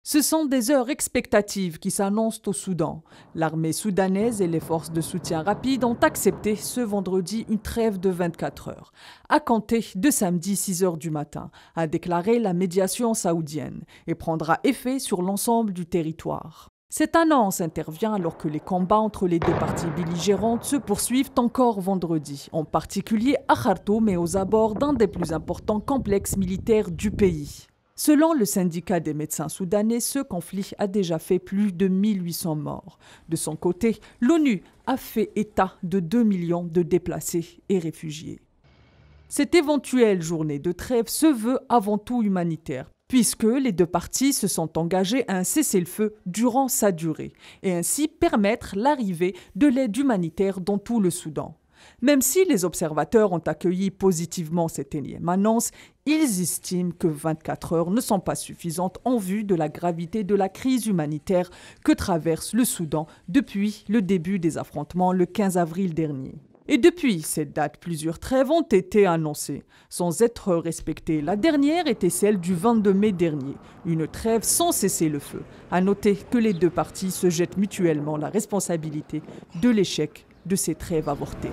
Ce sont des heures expectatives qui s'annoncent au Soudan. L'armée soudanaise et les forces de soutien rapide ont accepté ce vendredi une trêve de 24 heures, à compter de samedi 6 heures du matin, a déclaré la médiation saoudienne, et prendra effet sur l'ensemble du territoire. Cette annonce intervient alors que les combats entre les deux parties belligérantes se poursuivent encore vendredi, en particulier à Khartoum et aux abords d'un des plus importants complexes militaires du pays. Selon le syndicat des médecins soudanais, ce conflit a déjà fait plus de 1800 morts. De son côté, l'ONU a fait état de 2 millions de déplacés et réfugiés. Cette éventuelle journée de trêve se veut avant tout humanitaire, puisque les deux parties se sont engagées à un cessez-le-feu durant sa durée, et ainsi permettre l'arrivée de l'aide humanitaire dans tout le Soudan. Même si les observateurs ont accueilli positivement cette énième annonce, ils estiment que 24 heures ne sont pas suffisantes en vue de la gravité de la crise humanitaire que traverse le Soudan depuis le début des affrontements le 15 avril dernier. Et depuis cette date, plusieurs trêves ont été annoncées, sans être respectées. La dernière était celle du 22 mai dernier, une trêve sans cessez-le-feu. À noter que les deux parties se jettent mutuellement la responsabilité de l'échec de ces trêves avortées.